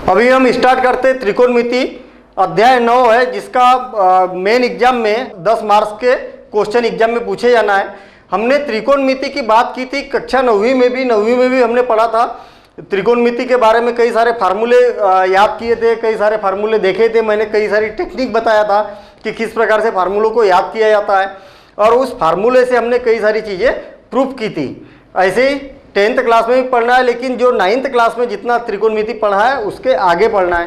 अभी हम स्टार्ट करते हैं त्रिकोणमिति। अध्याय 9 है, जिसका मेन एग्जाम में 10 मार्क्स के क्वेश्चन एग्जाम में पूछे जाना है। हमने त्रिकोणमिति की बात की थी कक्षा 9वीं में भी हमने पढ़ा था। त्रिकोणमिति के बारे में कई सारे फार्मूले याद किए थे, कई सारे फार्मूले देखे थे। मैंने कई सारी टेक्निक बताया था कि किस प्रकार से फार्मूलों को याद किया जाता है, और उस फार्मूले से हमने कई सारी चीज़ें प्रूफ की थी। ऐसे ही 10th क्लास में भी पढ़ना है, लेकिन जो 9th क्लास में जितना त्रिकोणमिति पढ़ा है उसके आगे पढ़ना है।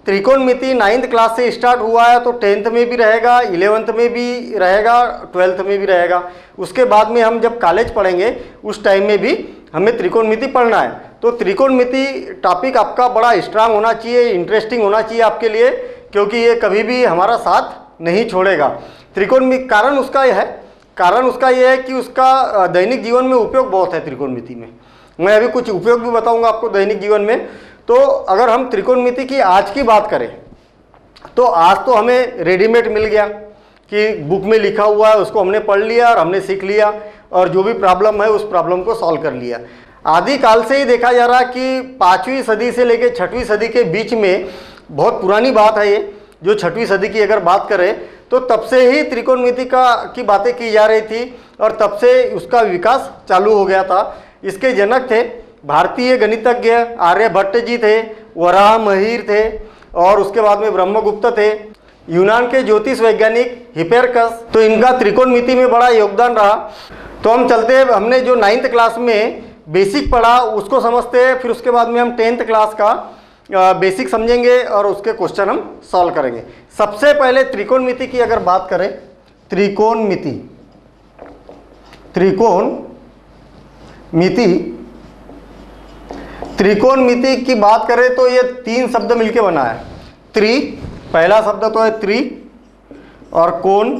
त्रिकोणमिति 9th क्लास से स्टार्ट हुआ है तो 10th में भी रहेगा, 11th में भी रहेगा, 12th में भी रहेगा। उसके बाद में हम जब कॉलेज पढ़ेंगे उस टाइम में भी हमें त्रिकोणमिति पढ़ना है। तो त्रिकोणमिति टॉपिक आपका बड़ा स्ट्रांग होना चाहिए, इंटरेस्टिंग होना चाहिए आपके लिए, क्योंकि ये कभी भी हमारा साथ नहीं छोड़ेगा। त्रिकोणमिति कारण उसका यह है कि उसका दैनिक जीवन में उपयोग बहुत है त्रिकोणमिति में। मैं अभी कुछ उपयोग भी बताऊंगा आपको दैनिक जीवन में। तो अगर हम त्रिकोणमिति की आज की बात करें तो आज तो हमें रेडीमेड मिल गया कि बुक में लिखा हुआ है, उसको हमने पढ़ लिया और हमने सीख लिया, और जो भी प्रॉब्लम है उस प्रॉब्लम को सॉल्व कर लिया। आदिकाल से ही देखा जा रहा है कि 5वीं सदी से लेकर 6वीं सदी के बीच में, बहुत पुरानी बात है ये, जो 6वीं सदी की अगर बात करें तो तब से ही त्रिकोणमिति की बातें की जा रही थी, और तब से उसका विकास चालू हो गया था। इसके जनक थे भारतीय गणितज्ञ आर्यभट्ट जी थे, वराहमिहिर थे, और उसके बाद में ब्रह्मगुप्त थे। यूनान के ज्योतिष वैज्ञानिक हिपेरकस, तो इनका त्रिकोणमिति में बड़ा योगदान रहा। तो हम चलते हैं, हमने जो 9th क्लास में बेसिक पढ़ा उसको समझते हैं, फिर उसके बाद में हम 10th क्लास का बेसिक समझेंगे और उसके क्वेश्चन हम सॉल्व करेंगे। सबसे पहले त्रिकोणमिति की अगर बात करें, त्रिकोणमिति की बात करें तो ये 3 शब्द मिलके बना है। पहला शब्द तो है त्रि, और कोण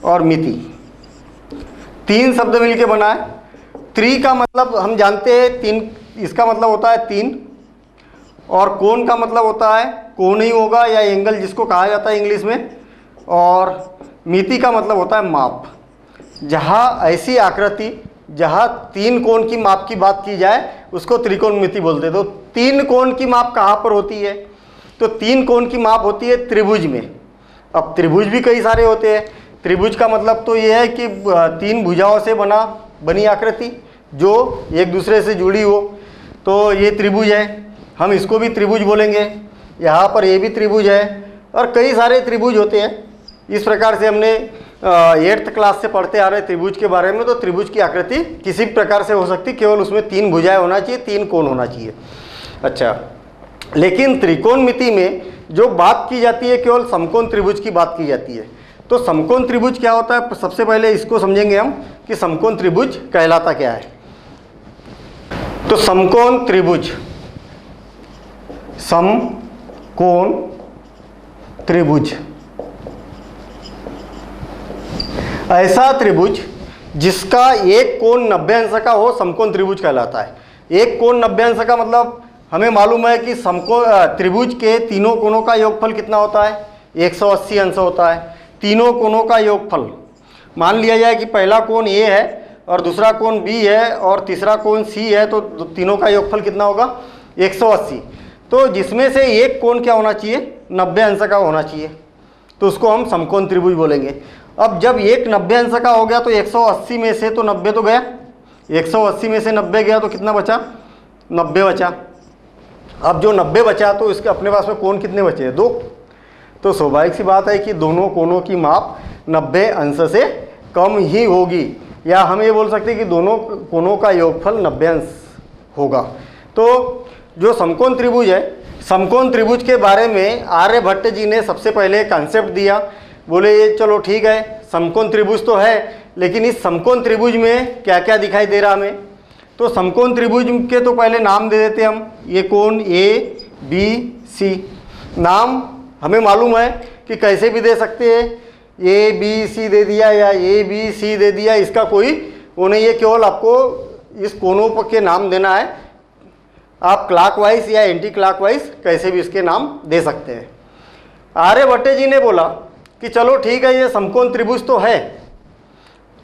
और मिति, 3 शब्द मिलके बना है। त्रि का मतलब हम जानते हैं 3, इसका मतलब होता है 3, और कोण का मतलब होता है कोण ही होगा या एंगल जिसको कहा जाता है इंग्लिश में, और मिति का मतलब होता है माप। जहाँ ऐसी आकृति जहाँ 3 कोण की माप की बात की जाए उसको त्रिकोणमिति बोलते हैं। तो 3 कोण की माप कहाँ पर होती है? तो 3 कोण की माप होती है त्रिभुज में। अब त्रिभुज भी कई सारे होते हैं। त्रिभुज का मतलब तो ये है कि 3 भुजाओं से बनी आकृति जो एक दूसरे से जुड़ी हो, तो ये त्रिभुज है, हम इसको भी त्रिभुज बोलेंगे। यहाँ पर ये भी त्रिभुज है, और कई सारे त्रिभुज होते हैं। इस प्रकार से हमने 8th क्लास से पढ़ते आ रहे त्रिभुज के बारे में। तो त्रिभुज की आकृति किसी भी प्रकार से हो सकती, केवल उसमें 3 भुजाएं होना चाहिए, 3 कोण होना चाहिए। अच्छा, लेकिन त्रिकोणमिति में जो बात की जाती है केवल समकोण त्रिभुज की बात की जाती है। तो समकोण त्रिभुज क्या होता है, सबसे पहले इसको समझेंगे हम कि समकोण त्रिभुज कहलाता क्या है। तो समकोण त्रिभुज ऐसा त्रिभुज जिसका एक कोण 90 अंश का हो, समकोण त्रिभुज कहलाता है। एक कोण 90 अंश का मतलब हमें मालूम है कि त्रिभुज के तीनों कोणों का योगफल कितना होता है, 180 अंश होता है। तीनों कोणों का योगफल, मान लिया जाए कि पहला कोण ए है और दूसरा कोण बी है और तीसरा कोण सी है, तो तीनों का योगफल कितना होगा, 180। तो जिसमें से एक कोण क्या होना चाहिए, 90 अंश का होना चाहिए, तो उसको हम समकोण त्रिभुज बोलेंगे। अब जब एक 90 अंश का हो गया तो 180 में से तो 90 तो गया, 180 में से 90 गया तो कितना बचा, 90 बचा। अब जो 90 बचा तो इसके अपने पास में कोण कितने बचे, 2। तो स्वाभाविक सी बात है कि दोनों कोणों की माप 90 अंश से कम ही होगी, या हम ये बोल सकते हैं कि दोनों कोणों का योगफल 90 अंश होगा। तो जो समकोण त्रिभुज है, समकोण त्रिभुज के बारे में आर्यभट्ट जी ने सबसे पहले कॉन्सेप्ट दिया। बोले ये चलो ठीक है, समकोण त्रिभुज तो है, लेकिन इस समकोण त्रिभुज में क्या क्या दिखाई दे रहा हमें। तो समकोण त्रिभुज के तो पहले नाम दे देते हम। ये कोण ABC, नाम हमें मालूम है कि कैसे भी दे सकते हैं, ABC दे दिया या ABC दे दिया, इसका कोई वो नहीं है, केवल आपको इस कोणों के नाम देना है। आप क्लॉकवाइज या एंटी क्लॉकवाइज कैसे भी इसके नाम दे सकते हैं। आर्यभट्ट जी ने बोला कि चलो ठीक है, ये समकोण त्रिभुज तो है,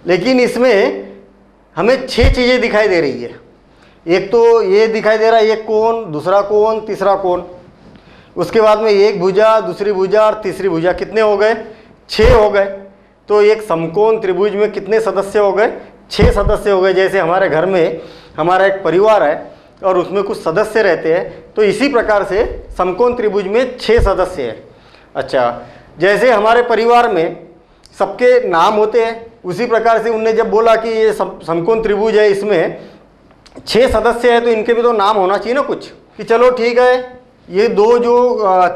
लेकिन इसमें हमें 6 चीज़ें दिखाई दे रही है। एक तो ये दिखाई दे रहा है, एक कोण, दूसरा कोण, तीसरा कोण। उसके बाद में एक भुजा, दूसरी भुजा और तीसरी भुजा, कितने हो गए? 6 हो गए। तो एक समकोण त्रिभुज में कितने सदस्य हो गए? 6 सदस्य हो गए। जैसे हमारे घर में हमारा एक परिवार है और उसमें कुछ सदस्य रहते हैं, तो इसी प्रकार से समकोण त्रिभुज में 6 सदस्य हैं। अच्छा, जैसे हमारे परिवार में सबके नाम होते हैं, उसी प्रकार से उनने जब बोला कि ये समकोण त्रिभुज है, इसमें 6 सदस्य है, तो इनके भी तो नाम होना चाहिए ना कुछ, कि चलो ठीक है, ये दो जो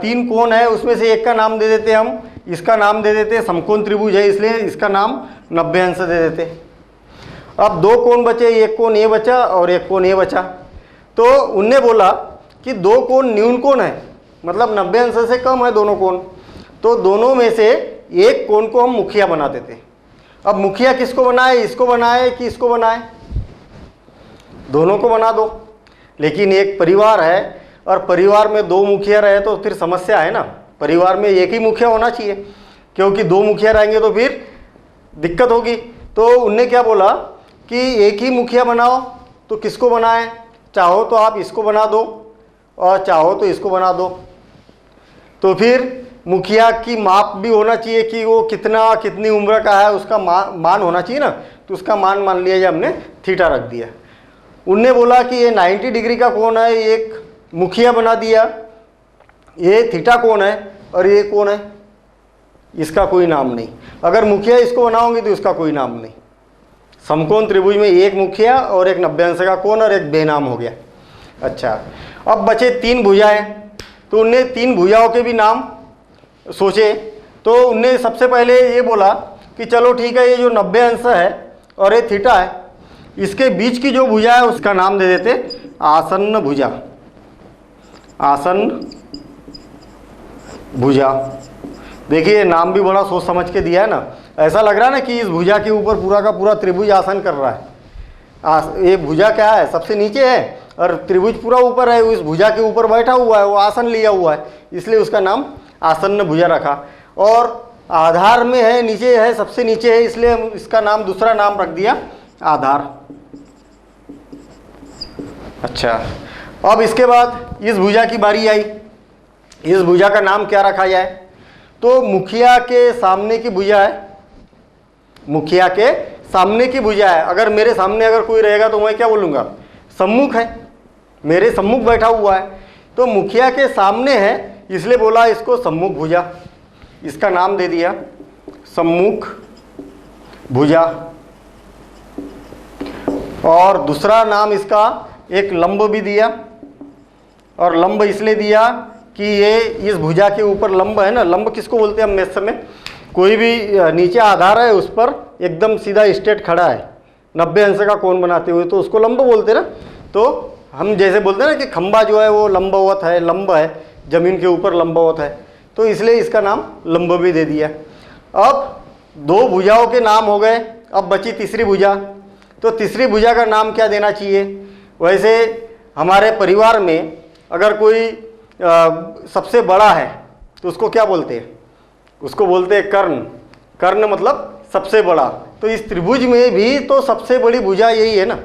3 कोण है उसमें से एक का नाम दे देते हम, इसका नाम दे देते समकोण त्रिभुज है इसलिए इसका नाम 90 अंश दे देते। अब 2 कोण बचे, एक कोण ये बचा और एक कोण ये बचा। तो उनने बोला कि 2 कोण न्यून कोण है, मतलब 90 अंश से कम है दोनों कोण, तो दोनों में से एक कोण को हम मुखिया बना देते। अब मुखिया किसको बनाए, इसको बनाए कि इसको बनाए? दोनों को बना दो। लेकिन एक परिवार है और परिवार में 2 मुखिया रहे तो फिर समस्या है ना, परिवार में एक ही मुखिया होना चाहिए, क्योंकि 2 मुखिया रहेंगे तो फिर दिक्कत होगी। तो उनने क्या बोला कि एक ही मुखिया बनाओ। तो किसको बनाए? चाहो तो आप इसको बना दो और चाहो तो इसको बना दो। तो फिर मुखिया की माप भी होना चाहिए कि वो कितनी उम्र का है, उसका मान होना चाहिए ना, तो उसका मान लिया जाए, हमने थीटा रख दिया। उनने बोला कि ये 90 डिग्री का कोण है, एक मुखिया बना दिया, ये थीटा कोण है और ये कोण है, इसका कोई नाम नहीं। अगर मुखिया इसको बनाओगे तो इसका कोई नाम नहीं। समकोण त्रिभुज में एक मुखिया और एक 90 अंश का कोण और एक बेनाम हो गया। अच्छा, अब बचे 3 भुजाएं, तो उनने 3 भुजाओं के भी नाम सोचे। तो उनने सबसे पहले ये बोला कि चलो ठीक है, ये जो 90 अंश है और ये थीटा है, इसके बीच की जो भुजा है उसका नाम दे देते आसन्न भुजा। आसन्न भुजा, देखिए नाम भी बड़ा सोच समझ के दिया है ना। ऐसा लग रहा है ना कि इस भुजा के ऊपर पूरा का पूरा त्रिभुज आसन कर रहा है। ये भुजा क्या है, सबसे नीचे है और त्रिभुज पूरा ऊपर है, उस भुजा के ऊपर बैठा हुआ है, वो आसन लिया हुआ है, इसलिए उसका नाम आसन्न भुजा रखा। और आधार में है, नीचे है, सबसे नीचे है, इसलिए हम इसका नाम दूसरा नाम रख दिया आधार। अच्छा, अब इसके बाद इस भुजा की बारी आई। इस भुजा का नाम क्या रखा जाए? तो मुखिया के सामने की भुजा है, मुखिया के सामने की भुजा है। अगर मेरे सामने अगर कोई रहेगा तो मैं क्या बोलूँगा? सम्मुख है, मेरे सम्मुख बैठा हुआ है, तो मुखिया के सामने है इसलिए बोला इसको सम्मुख भुजा, इसका नाम दे दिया सम्मुख भुजा। और दूसरा नाम इसका एक लंब भी दिया, और लंब इसलिए दिया कि ये इस भुजा के ऊपर लंब है ना। लंब किसको बोलते हैं हम मैथ में? कोई भी नीचे आधार है उस पर एकदम सीधा स्ट्रेट खड़ा है 90 अंश का कोण बनाते हुए, तो उसको लंब बोलते हैं ना। तो हम जैसे बोलते हैं ना कि खंबा जो है वो लंबवत है, लंब है, जमीन के ऊपर लंबवत है, तो इसलिए इसका नाम लंब भी दे दिया। अब 2 भुजाओं के नाम हो गए, अब बची तीसरी भुजा। तो तीसरी भुजा का नाम क्या देना चाहिए? वैसे हमारे परिवार में अगर कोई सबसे बड़ा है तो उसको क्या बोलते हैं? उसको बोलते हैं कर्ण। कर्ण मतलब सबसे बड़ा। तो इस त्रिभुज में भी तो सबसे बड़ी भुजा यही है ना।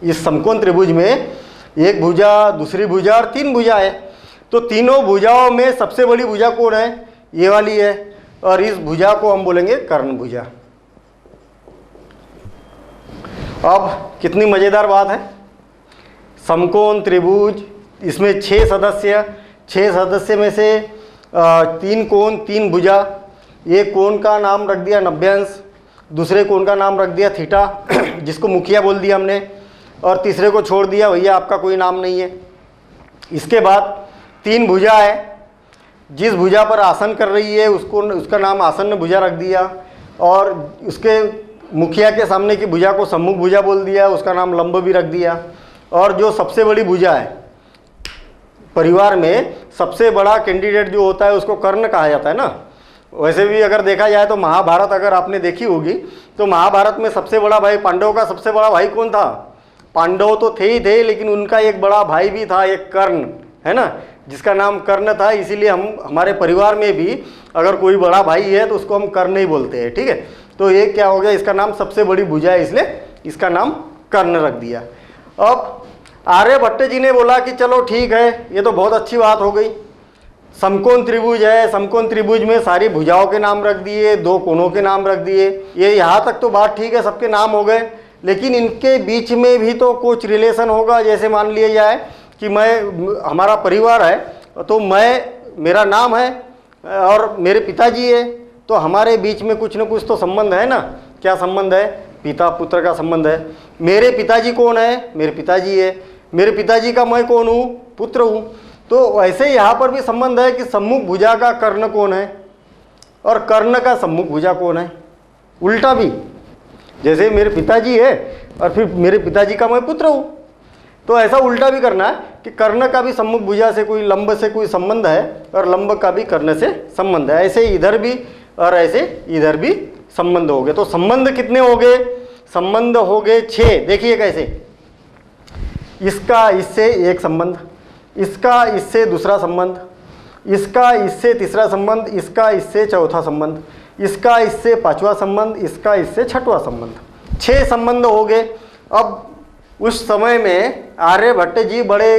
इस समकोण त्रिभुज में एक भुजा, दूसरी भुजा और 3 भुजा है। तो तीनों भुजाओं में सबसे बड़ी भुजा कौन है? ये वाली है, और इस भुजा को हम बोलेंगे कर्ण भुजा। अब कितनी मज़ेदार बात है। समकोण त्रिभुज, इसमें 6 सदस्य, 6 सदस्य में से 3 कोण 3 भुजा। एक कोण का नाम रख दिया 90 अंश, दूसरे कोण का नाम रख दिया थीटा जिसको मुखिया बोल दिया हमने, और तीसरे को छोड़ दिया भैया आपका कोई नाम नहीं है। इसके बाद 3 भुजा है, जिस भुजा पर आसन कर रही है उसका नाम आसन्न भुजा रख दिया, और उसके मुखिया के सामने की भुजा को सम्मुख भुजा बोल दिया, उसका नाम लंब भी रख दिया। और जो सबसे बड़ी भुजा है परिवार में, सबसे बड़ा कैंडिडेट जो होता है उसको कर्ण कहा जाता है ना। वैसे भी अगर देखा जाए तो महाभारत अगर आपने देखी होगी तो महाभारत में सबसे बड़ा भाई, पांडवों का सबसे बड़ा भाई कौन था? पांडव तो थे ही थे, लेकिन उनका एक बड़ा भाई भी था, एक कर्ण, है ना, जिसका नाम कर्ण था। इसीलिए हम हमारे परिवार में भी अगर कोई बड़ा भाई है तो उसको हम कर्ण ही बोलते हैं, ठीक है। तो ये क्या हो गया, इसका नाम सबसे बड़ी भुजा है इसलिए इसका नाम कर्ण रख दिया। अब आर्यभट्ट जी ने बोला कि चलो ठीक है, ये तो बहुत अच्छी बात हो गई, समकोण त्रिभुज है, समकोण त्रिभुज में सारी भुजाओं के नाम रख दिए, दो कोणों के नाम रख दिए, ये यहाँ तक तो बात ठीक है, सबके नाम हो गए। लेकिन इनके बीच में भी तो कुछ रिलेशन होगा। जैसे मान लिया जाए कि हमारा परिवार है, तो मेरा नाम है और मेरे पिताजी है, तो हमारे बीच में कुछ न कुछ तो संबंध है ना। क्या संबंध है? पिता पुत्र का संबंध है। मेरे पिताजी कौन है? मेरे पिताजी है। मेरे पिताजी का मैं कौन हूँ? पुत्र हूँ। तो ऐसे यहाँ पर भी संबंध है कि सम्मुख भुजा का कर्ण कौन है और कर्ण का सम्मुख भुजा कौन है। उल्टा भी, जैसे मेरे पिताजी है और फिर मेरे पिताजी का मैं पुत्र हूँ, तो ऐसा उल्टा भी करना है कि कर्ण का भी सम्मुख भुजा से कोई लंब से कोई संबंध है और लंब का भी कर्ण से संबंध है। ऐसे इधर भी और ऐसे इधर भी संबंध हो गए। तो संबंध कितने हो गए? संबंध हो गए 6। देखिए कैसे, इसका इससे एक संबंध, इसका इससे दूसरा संबंध, इसका इससे तीसरा संबंध, इसका इससे चौथा संबंध, इसका इससे पांचवा संबंध, इसका इससे छठवां संबंध। 6 संबंध हो गए। अब उस समय में आर्यभट्ट जी बड़े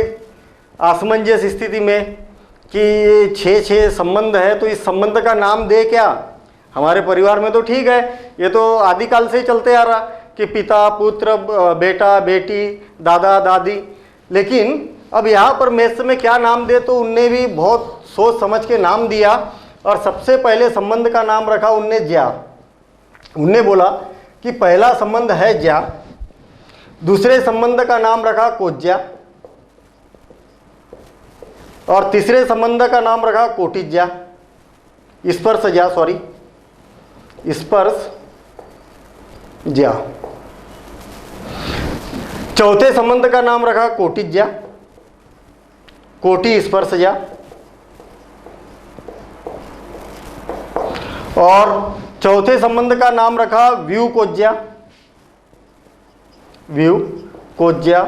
असमंजस स्थिति में कि ये 6 संबंध है, तो इस संबंध का नाम दे क्या? हमारे परिवार में तो ठीक है, ये तो आदिकाल से ही चलते आ रहा कि पिता पुत्र, बेटा बेटी, दादा दादी। लेकिन अब यहाँ पर मेष में क्या नाम दे, तो उनने भी बहुत सोच समझ के नाम दिया और सबसे पहले संबंध का नाम रखा उनने ज्या। उनने बोला कि पहला संबंध है ज्या, दूसरे संबंध का नाम रखा कोज्या और तीसरे संबंध का नाम रखा कोटिज्या, स्पर्श ज्या, सॉरी स्पर्श ज्या। चौथे संबंध का नाम रखा कोटिज्या, कोटि स्पर्श ज्या। और चौथे संबंध का नाम रखा व्यू कोज्या, व्यू कोज्या।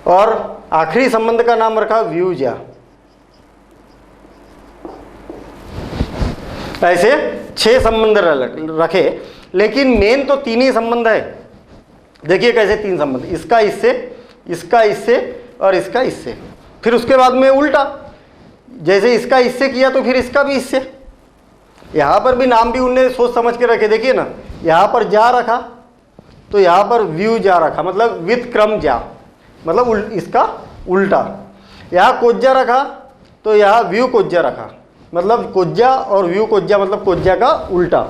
और आखिरी संबंध का नाम रखा व्यूज्या। ऐसे 6 संबंध रखे, लेकिन मेन तो 3 ही संबंध है। देखिए कैसे 3 संबंध, इसका इससे, इसका इससे और इसका इससे। फिर उसके बाद में उल्टा, जैसे इसका इससे किया तो फिर इसका भी इससे। यहाँ पर भी नाम भी उनने सोच समझ के रखे। देखिए ना, यहाँ पर जा रखा तो यहाँ पर व्यू जा रखा, मतलब विथ क्रम जा, मतलब इसका उल्टा। यहाँ कोज्जा रखा तो यहाँ व्यू कोज्जा रखा, मतलब कोज्जा और व्यू कोज्जा, मतलब कोज्जा का उल्टा।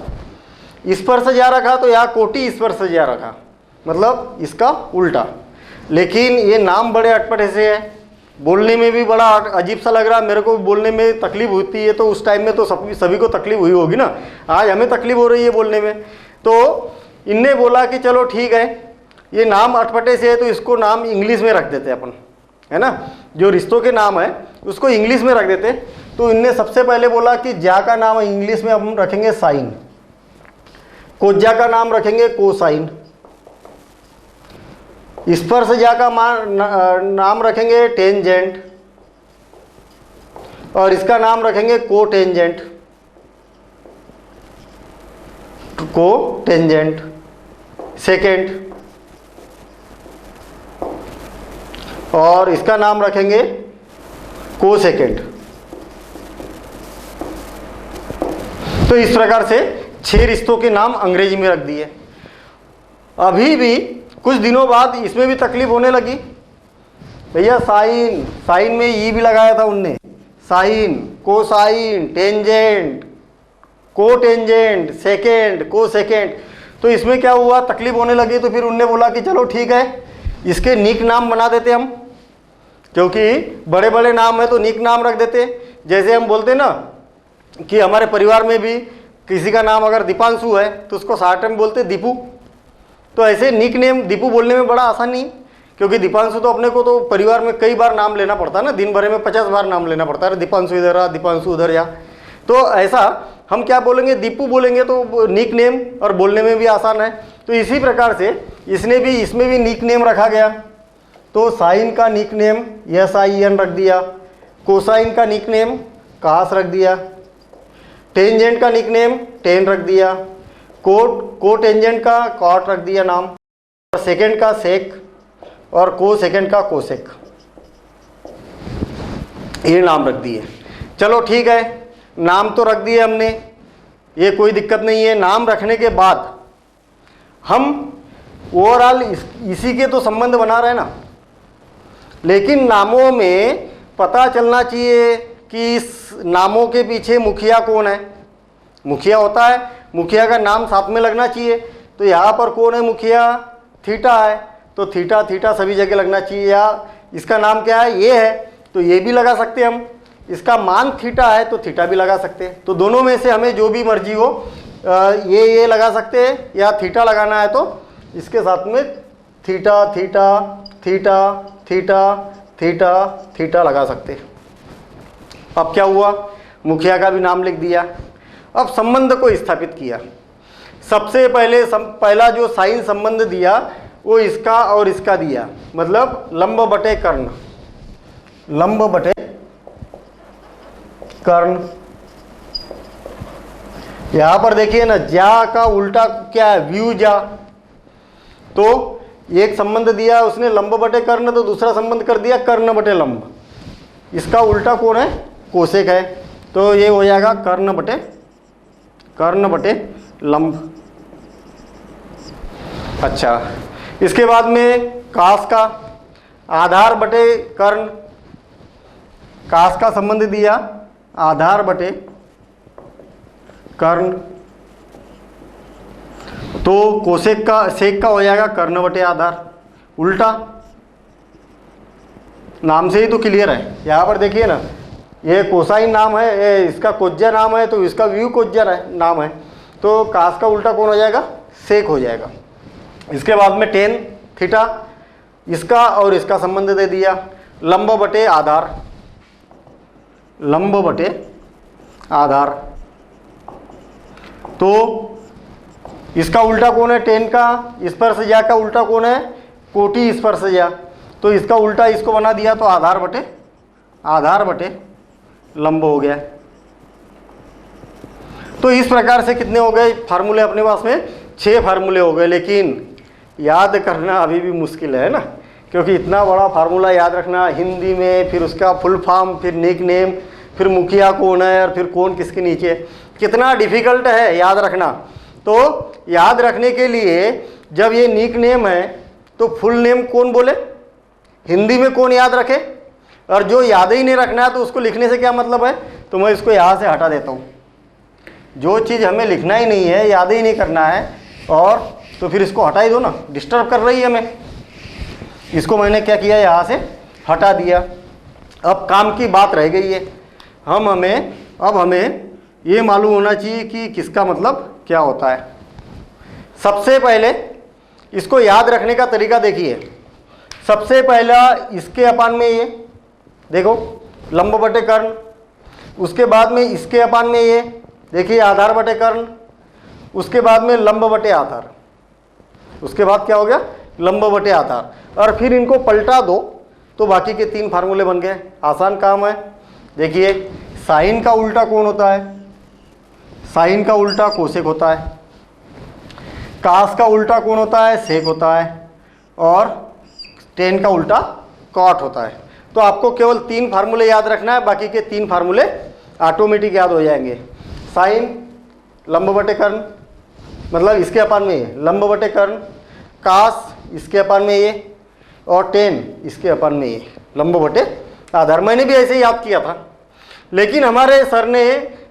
स्पर्श जा रखा तो यहाँ कोटि स्पर्श जा रखा, मतलब इसका उल्टा। लेकिन ये नाम बड़े अटपटे से है, बोलने में भी बड़ा अजीब सा लग रहा है। मेरे को बोलने में तकलीफ होती है, तो उस टाइम में तो सभी को तकलीफ हुई होगी ना। आज हमें तकलीफ हो रही है बोलने में। तो इनने बोला कि चलो ठीक है, ये नाम अटपटे से है तो इसको नाम इंग्लिश में रख देते हैं अपन, है ना। जो रिश्तों के नाम है उसको इंग्लिश में रख देते। तो इनने सबसे पहले बोला कि ज्या का नाम इंग्लिश में हम रखेंगे साइन, कोज्जा का नाम रखेंगे कोसाइन, स्पर्श ज्या का नाम रखेंगे टेंजेंट और इसका नाम रखेंगे कोटेंजेंट, कोटेंजेंट सेकेंड। और इसका नाम रखेंगे कोसेकेंड। तो इस प्रकार से 6 रिश्तों के नाम अंग्रेजी में रख दिए। अभी भी कुछ दिनों बाद इसमें भी तकलीफ होने लगी। भैया साइन, साइन में ई भी लगाया था उनने, sine, cosine, tangent, cotangent, secant, cosecant. तो इसमें क्या हुआ, तकलीफ होने लगी। तो फिर उनने बोला कि चलो ठीक है, इसके निक नाम बना देते हम, क्योंकि बड़े बड़े नाम है तो निक नाम रख देते। जैसे हम बोलते ना कि हमारे परिवार में भी किसी का नाम अगर दीपांशु है तो उसको शॉर्ट में बोलते दीपू। तो ऐसे निक नेम दीपू बोलने में बड़ा आसान नहीं, क्योंकि दीपांशु तो अपने को तो परिवार में कई बार नाम लेना पड़ता है ना, दिन भर में 50 बार नाम लेना पड़ता है, दीपांशु इधर आ, दीपांशु उधर या। तो ऐसा हम क्या बोलेंगे, दीपू बोलेंगे तो निक नेम और बोलने में भी आसान है। तो इसी प्रकार से इसमें भी निक नेम रखा गया। तो साइन का निक नेम SIN रख दिया, कोसाइन का निक नेम कास रख दिया, टेंजेंट का निक नेम टेन रख दिया, कोटेंजेंट का कॉट रख दिया नाम। सेकेंड का सेक और को सेकेंड का कोसेक, ये नाम रख दिए। चलो ठीक है, नाम तो रख दिए हमने, ये कोई दिक्कत नहीं है। नाम रखने के बाद हम ओवरऑल इसी के तो संबंध बना रहे हैं ना, लेकिन नामों में पता चलना चाहिए कि इस नामों के पीछे मुखिया कौन है। मुखिया होता है, मुखिया का नाम साथ में लगना चाहिए। तो यहाँ पर कौन है मुखिया? थीटा है, तो थीटा थीटा सभी जगह लगना चाहिए। या इसका नाम क्या है? ये है, तो ये भी लगा सकते हैं हम। इसका मान थीटा है तो थीटा भी लगा सकते हैं। तो दोनों में से हमें जो भी मर्जी हो, ये लगा सकते हैं, या थीटा लगाना है तो इसके साथ में theta theta theta theta theta theta लगा सकते हैं। अब क्या हुआ? मुखिया का भी नाम लिख दिया। अब संबंध को स्थापित किया। सबसे पहले पहला जो साइन संबंध दिया वो इसका और इसका दिया, मतलब लंब बटे कर्ण, लंब बटे कर्ण। यहां पर देखिए ना, जा का उल्टा क्या है? व्यू जा। तो एक संबंध दिया उसने लंब बटे कर्ण, तो दूसरा संबंध कर दिया कर्ण बटे लंब। इसका उल्टा कौन है? कोसेक है, तो ये हो जाएगा कर्ण बटे लंब। अच्छा, इसके बाद में कास का आधार बटे कर्ण, कास का संबंध दिया आधार बटे कर्ण, तो कोसेक का सेक का हो जाएगा कर्ण बटे आधार। उल्टा नाम से ही तो क्लियर है। यहाँ पर देखिए ना, ये कोसाइन नाम है, ये इसका कोज्जा नाम है, तो इसका व्यू कोज्जा नाम है, तो कास का उल्टा कौन हो जाएगा? सेक हो जाएगा। इसके बाद में टेन थीटा, इसका और इसका संबंध दे दिया लंब बटे आधार, लंब बटे आधार। तो इसका उल्टा कौन है? टेन का स्पर्शजा का उल्टा कौन है? कोटि स्पर्शजा। तो इसका उल्टा इसको बना दिया, तो आधार बटे लंब हो गया। तो इस प्रकार से कितने हो गए फार्मूले अपने पास में? 6 फार्मूले हो गए। लेकिन याद करना अभी भी मुश्किल है ना, क्योंकि इतना बड़ा फार्मूला याद रखना हिंदी में, फिर उसका फुल फॉर्म, फिर निक नेम, फिर मुखिया कौन है और फिर कौन किसके नीचे, कितना डिफिकल्ट है याद रखना। तो याद रखने के लिए जब ये निक नेम है तो फुल नेम कौन बोले, हिंदी में कौन याद रखे, और जो याद ही नहीं रखना है तो उसको लिखने से क्या मतलब है? तो मैं इसको यहाँ से हटा देता हूँ। जो चीज़ हमें लिखना ही नहीं है, याद ही नहीं करना है, और तो फिर इसको हटा ही दो ना, डिस्टर्ब कर रही है हमें। इसको मैंने क्या किया, यहाँ से हटा दिया। अब काम की बात रह गई है। अब हमें ये मालूम होना चाहिए कि किसका मतलब क्या होता है। सबसे पहले इसको याद रखने का तरीका देखिए। सबसे पहला इसके अपान में ये देखो लंब बटे कर्ण, उसके बाद में इसके अपान में ये देखिए आधार बटे कर्ण, उसके बाद में लंब बटे आधार, उसके बाद क्या हो गया? लंब बटे आधार। और फिर इनको पलटा दो तो बाकी के 3 फार्मूले बन गए। आसान काम है। देखिए साइन का उल्टा कौन होता है? साइन का उल्टा कोसेक होता है। कास का उल्टा कौन होता है? सेक होता है। और टेन का उल्टा कॉट होता है। तो आपको केवल 3 फार्मूले याद रखना है, बाकी के 3 फार्मूले ऑटोमेटिक याद हो जाएंगे। साइन लंब बटे कर्ण, मतलब इसके अपान में ये लंब बटे कर्ण, कास इसके अपान में ये, और टेन इसके अपान में ये लंब बटे आधार। मैंने भी ऐसे ही याद किया था, लेकिन हमारे सर ने,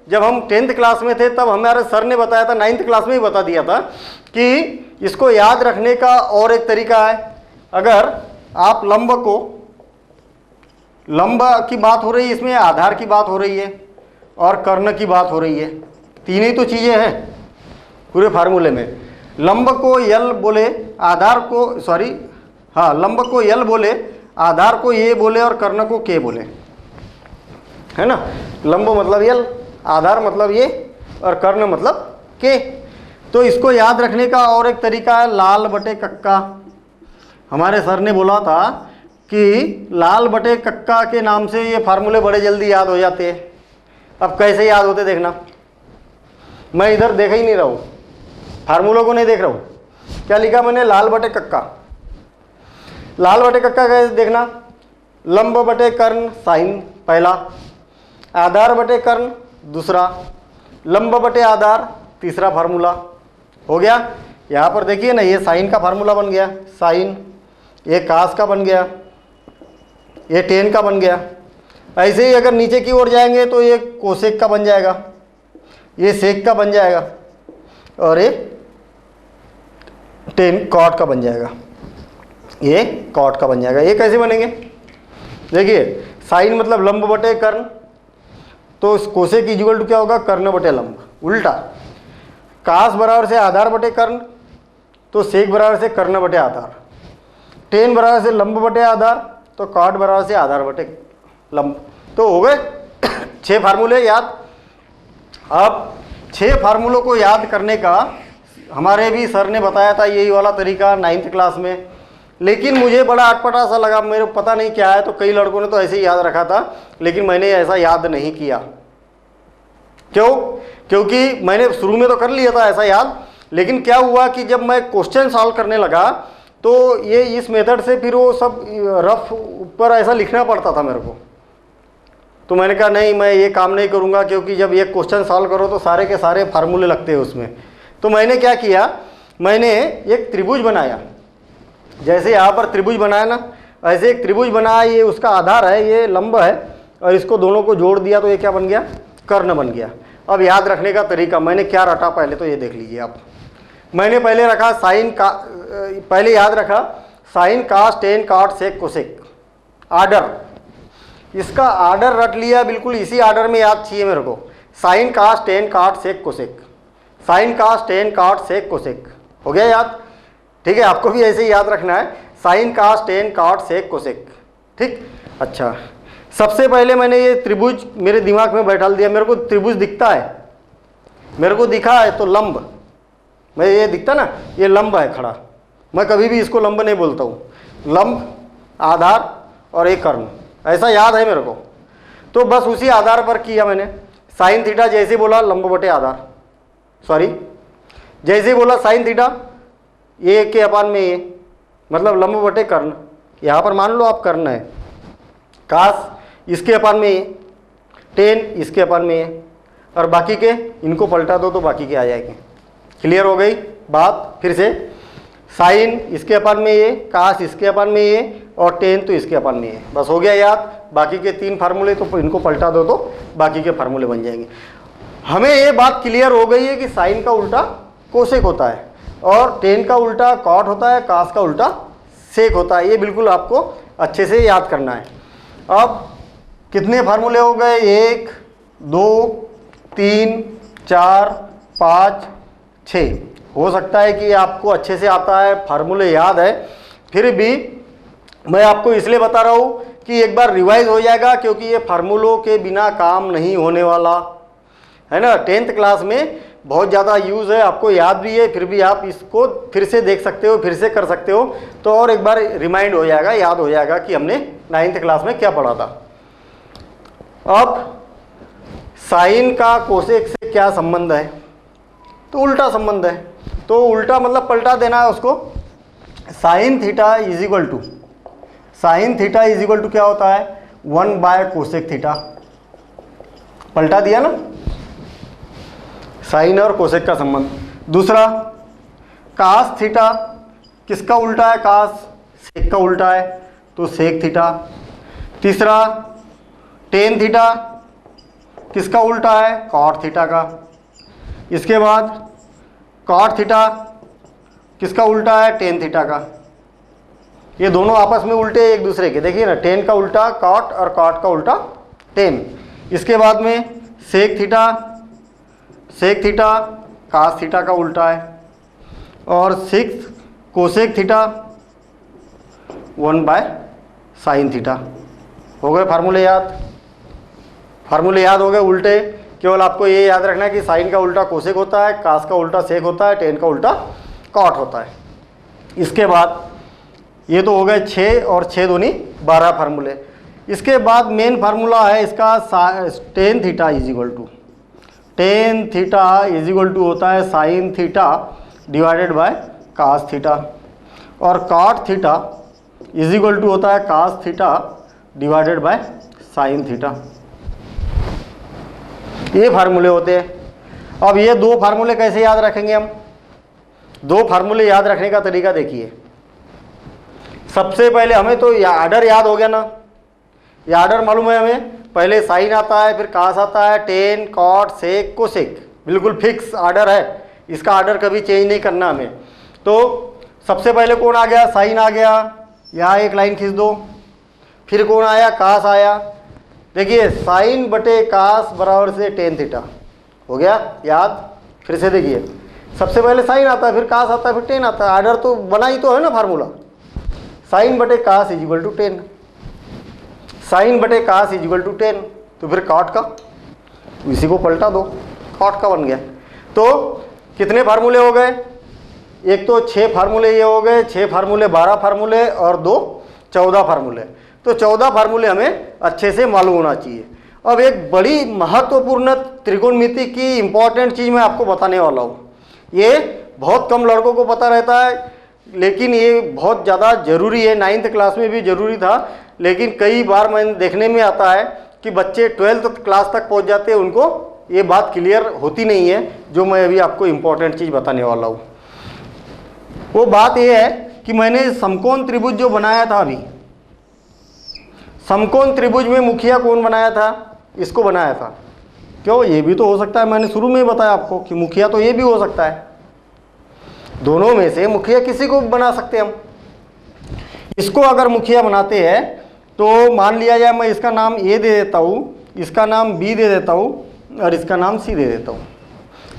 जब हम 10th क्लास में थे तब हमारे सर ने बताया था, 9th क्लास में ही बता दिया था कि इसको याद रखने का और एक तरीका है। अगर आप लंब की बात हो रही है, इसमें आधार की बात हो रही है और कर्ण की बात हो रही है, 3 ही तो चीज़ें हैं पूरे फार्मूले में। लंब को यल बोले, आधार को लंब को यल बोले, आधार को ये बोले और कर्ण को के बोले, है ना। लंब मतलब यल, आधार मतलब ये, और कर्ण मतलब के। तो इसको याद रखने का और एक तरीका है लाल बटे कक्का। हमारे सर ने बोला था कि लाल बटे कक्का के नाम से ये फार्मूले बड़े जल्दी याद हो जाते हैं। अब कैसे याद होते देखना, मैं इधर देख ही नहीं रहा हूँ, फार्मूलों को नहीं देख रहा हूँ। क्या लिखा मैंने, लाल बटे कक्का। लाल बटे कक्का कैसे देखना, लंब बटे कर्ण साइन पहला, आधार बटे कर्ण दूसरा, लंब बटे आधार तीसरा फार्मूला हो गया। यहाँ पर देखिए ना, ये साइन का फार्मूला बन गया, साइन, ये कास का बन गया, ये टेन का बन गया। ऐसे ही अगर नीचे की ओर जाएंगे तो ये कोसेक का बन जाएगा, ये सेक का बन जाएगा और ये टेन कॉट का बन जाएगा, ये कॉट का बन जाएगा। ये कैसे बनेंगे, देखिए साइन मतलब लंब बटे कर्ण, तो कोसेक इक्वल टू क्या होगा, कर्ण बटे लंब। उल्टा कास बराबर से आधार बटे कर्ण, तो सेक बराबर से कर्ण बटे आधार। टेन बराबर से लंब बटे आधार, तो कॉट बराबर से आधार बटे लंब। तो हो गए 6 फार्मूले याद। अब 6 फार्मूलों को याद करने का हमारे भी सर ने बताया था यही वाला तरीका 9th क्लास में, लेकिन मुझे बड़ा अटपटा सा लगा, मेरे को पता नहीं क्या है। तो कई लड़कों ने तो ऐसे ही याद रखा था, लेकिन मैंने ऐसा याद नहीं किया। क्यों? क्योंकि मैंने शुरू में तो कर लिया था ऐसा याद, लेकिन क्या हुआ कि जब मैं क्वेश्चन सॉल्व करने लगा तो ये इस मेथड से फिर वो सब रफ ऊपर ऐसा लिखना पड़ता था मेरे को। तो मैंने कहा नहीं, मैं ये काम नहीं करूँगा, क्योंकि जब ये क्वेश्चन सॉल्व करो तो सारे के सारे फार्मूले लगते हैं उसमें। तो मैंने क्या किया, मैंने एक त्रिभुज बनाया, जैसे यहाँ पर त्रिभुज बनाया ना, ऐसे एक त्रिभुज बनाया, ये उसका आधार है, ये लंब है, और इसको दोनों को जोड़ दिया तो ये क्या बन गया, कर्ण बन गया। अब याद रखने का तरीका मैंने क्या रटा पहले तो ये देख लीजिए आप। मैंने पहले रखा साइन का, पहले याद रखा sine cos tan cot sec cosec, order, इसका आर्डर रट लिया, बिल्कुल इसी आर्डर में याद चाहिए मेरे को। Sine cos tan cot sec cosec, sine cos tan cot sec cosec, हो गया याद। ठीक है, आपको भी ऐसे ही याद रखना है, sign cos tan cot sec cosec. ठीक, अच्छा, सबसे पहले मैंने ये त्रिभुज मेरे दिमाग में बैठा दिया। मेरे को त्रिभुज दिखता है, मेरे को दिखा है तो लंब, मैं ये दिखता ना, ये लंब है खड़ा, मैं कभी भी इसको लंब नहीं बोलता हूँ। लंब, आधार और एक कर्ण, ऐसा याद है मेरे को। तो बस उसी आधार पर किया मैंने। साइन थीटा जैसे बोला लंब बटे आधार, सॉरी जैसे बोला साइन थीटा, ये के अपान में ये, मतलब लंब बटे कर्ण। यहाँ पर मान लो आप कर्ण है, कास इसके अपान में ये, टेन इसके अपान में ये, और बाकी के इनको पलटा दो तो बाकी के आ जाएंगे। क्लियर हो गई बात? फिर से साइन इसके अपान में ये, कास इसके अपान में ये, और टेन तो इसके अपान में ये, बस हो गया याद। बाकी के 3 फार्मूले तो इनको पलटा दो तो बाकी के फार्मूले बन जाएंगे। हमें ये बात क्लियर हो गई है कि साइन का उल्टा कोसेक होता है, और टेन का उल्टा कॉट होता है, कास का उल्टा सेक होता है। ये बिल्कुल आपको अच्छे से याद करना है। अब कितने फार्मूले हो गए, 1 2 3 4 5 6। हो सकता है कि आपको अच्छे से आता है, फार्मूले याद है, फिर भी मैं आपको इसलिए बता रहा हूँ कि एक बार रिवाइज हो जाएगा, क्योंकि ये फार्मूलों के बिना काम नहीं होने वाला है ना। 10th क्लास में बहुत ज़्यादा यूज़ है, आपको याद भी है, फिर भी आप इसको फिर से देख सकते हो, फिर से कर सकते हो, तो और एक बार रिमाइंड हो जाएगा, याद हो जाएगा कि हमने 9th क्लास में क्या पढ़ा था। अब साइन का कोसेक से क्या संबंध है, तो उल्टा संबंध है। तो उल्टा मतलब पलटा देना है उसको। Sine theta is equal to, sine theta is equal to क्या होता है, 1/कोसेक थीटा। पलटा दिया ना, साइन और कोसेक का संबंध। दूसरा कास थीटा किसका उल्टा है, कास सेक का उल्टा है, तो सेक थीटा। तीसरा टेन थीटा किसका उल्टा है, कॉट थीटा का। इसके बाद कॉट थीटा किसका उल्टा है, टेन थीटा का। ये दोनों आपस में उल्टे एक दूसरे के, देखिए ना, टेन का उल्टा कॉट और कॉट का उल्टा टेन। इसके बाद में sec theta, sec theta cos theta का उल्टा है, और 6 कोसेक थीटा 1/साइन थीटा। हो गए फार्मूले याद, फार्मूले याद हो गए उल्टे। केवल आपको ये याद रखना है कि साइन का उल्टा कोसेक होता है, कास का उल्टा सेक होता है, टेन का उल्टा कॉट होता है। इसके बाद ये तो हो गए 6 और 6 दूनी 12 फार्मूले। इसके बाद मेन फार्मूला है इसका tan theta is equal to, tan theta is equal to होता है sine theta divided by cos theta, और cot theta is equal to होता है cos theta divided by sine theta. ये फार्मूले होते हैं। अब ये दो फार्मूले कैसे याद रखेंगे हम? दो फार्मूले याद रखने का तरीका देखिए। सबसे पहले हमें तो आर्डर याद हो गया ना, ये आर्डर मालूम है हमें, पहले साइन आता है, फिर कास आता है, टेन, कॉट, सेक, कोसेक, बिल्कुल फिक्स आर्डर है, इसका आर्डर कभी चेंज नहीं करना हमें। तो सबसे पहले कौन आ गया? साइन आ गया, यहाँ एक लाइन खींच दो। फिर कौन आया? कास आया। देखिए साइन बटे कास बराबर से टेन थीटा हो गया याद। फिर से देखिए, सबसे पहले साइन आता है, फिर कास आता है, फिर टेन आता है, आर्डर तो बना ही तो है ना फार्मूला। साइन बटे cos is equal to tan, sine बटे cos is equal to tan. तो फिर कॉट का इसी को पलटा दो, कॉट का बन गया। तो कितने फार्मूले हो गए? एक तो 6 फार्मूले ये हो गए, 6 फार्मूले 12 फार्मूले, और 2 14 फार्मूले। तो 14 फार्मूले हमें अच्छे से मालूम होना चाहिए। अब एक बड़ी महत्वपूर्ण त्रिकोणमिति की इंपॉर्टेंट चीज़ मैं आपको बताने वाला हूँ। ये बहुत कम लड़कों को पता रहता है, लेकिन ये बहुत ज़्यादा ज़रूरी है। 9th क्लास में भी ज़रूरी था, लेकिन कई बार मैंने देखने में आता है कि बच्चे 12th क्लास तक पहुँच जाते हैं, उनको ये बात क्लियर होती नहीं है, जो मैं अभी आपको इम्पोर्टेंट चीज़ बताने वाला हूँ। वो बात ये है कि मैंने समकोण त्रिभुज जो बनाया था अभी, समकोण त्रिभुज में मुखिया कौन बनाया था? इसको बनाया था। क्यों? ये भी तो हो सकता है, मैंने शुरू में ही बताया आपको कि मुखिया तो ये भी हो सकता है, दोनों में से मुखिया किसी को बना सकते हैं हम। इसको अगर मुखिया बनाते हैं तो मान लिया जाए मैं इसका नाम ए दे देता हूँ, इसका नाम बी दे देता हूँ, और इसका नाम सी दे देता हूँ।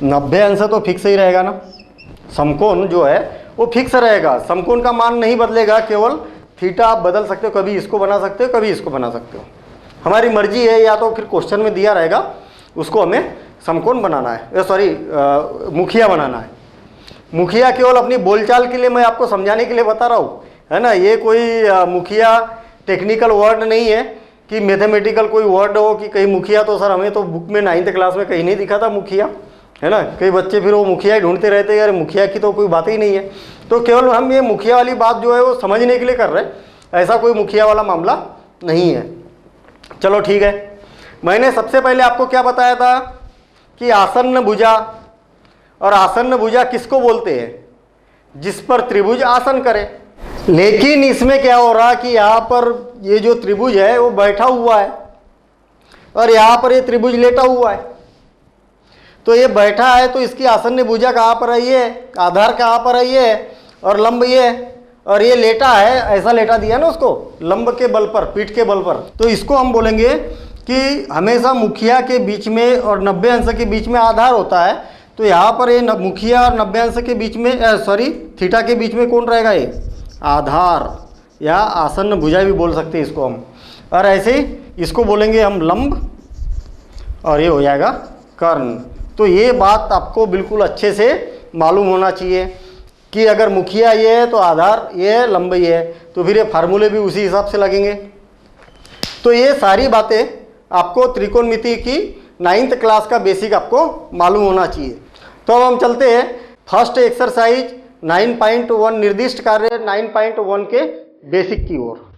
90 अंश तो फिक्स ही रहेगा ना, समकोण जो है वो फिक्स रहेगा, समकोण का मान नहीं बदलेगा, केवल थीटा आप बदल सकते हो, कभी इसको बना सकते हो, कभी इसको बना सकते हो, हमारी मर्जी है। या तो फिर क्वेश्चन में दिया रहेगा उसको हमें समकोण बनाना है, सॉरी मुखिया बनाना है। मुखिया केवल अपनी बोलचाल के लिए मैं आपको समझाने के लिए बता रहा हूँ, है ना। ये कोई मुखिया टेक्निकल वर्ड नहीं है कि मैथमेटिकल कोई वर्ड हो कि कहीं मुखिया। तो सर हमें तो बुक में 9th क्लास में कहीं नहीं दिखा था मुखिया, है ना। कई बच्चे फिर वो मुखिया ही ढूंढते रहते हैं, यार मुखिया की तो कोई बात ही नहीं है। तो केवल हम ये मुखिया वाली बात जो है वो समझने के लिए कर रहे हैं, ऐसा कोई मुखिया वाला मामला नहीं है। चलो ठीक है, मैंने सबसे पहले आपको क्या बताया था कि आसन्न भुजा, और आसन्न भुजा किसको बोलते हैं? जिस पर त्रिभुज आसन करे। लेकिन इसमें क्या हो रहा कि यहाँ पर ये जो त्रिभुज है वो बैठा हुआ है, और यहाँ पर ये त्रिभुज लेटा हुआ है। तो ये बैठा है तो इसकी आसन्न भुजा कहाँ पर है? ये आधार कहाँ पर है? ये, और लंब ये, और ये लेटा है, ऐसा लेटा दिया ना उसको, लंब के बल पर, पीठ के बल पर। तो इसको हम बोलेंगे कि हमेशा मुखिया के बीच में और 90 अंश के बीच में आधार होता है। तो यहाँ पर ये मुखिया और 90 अंश के बीच में, सॉरी थीटा के बीच में कौन रहेगा? ये आधार, या आसन्न भुजा भी बोल सकते हैं इसको हम। और ऐसे ही इसको बोलेंगे हम लंब, और ये हो जाएगा कर्ण। तो ये बात आपको बिल्कुल अच्छे से मालूम होना चाहिए कि अगर मुखिया ये है तो आधार ये है, लंब ये है, तो फिर ये फार्मूले भी उसी हिसाब से लगेंगे। तो ये सारी बातें आपको त्रिकोणमिति की 9th क्लास का बेसिक आपको मालूम होना चाहिए। तो अब हम चलते हैं फर्स्ट एक्सरसाइज 9.1 निर्दिष्ट कार्य 9.1 के बेसिक की ओर।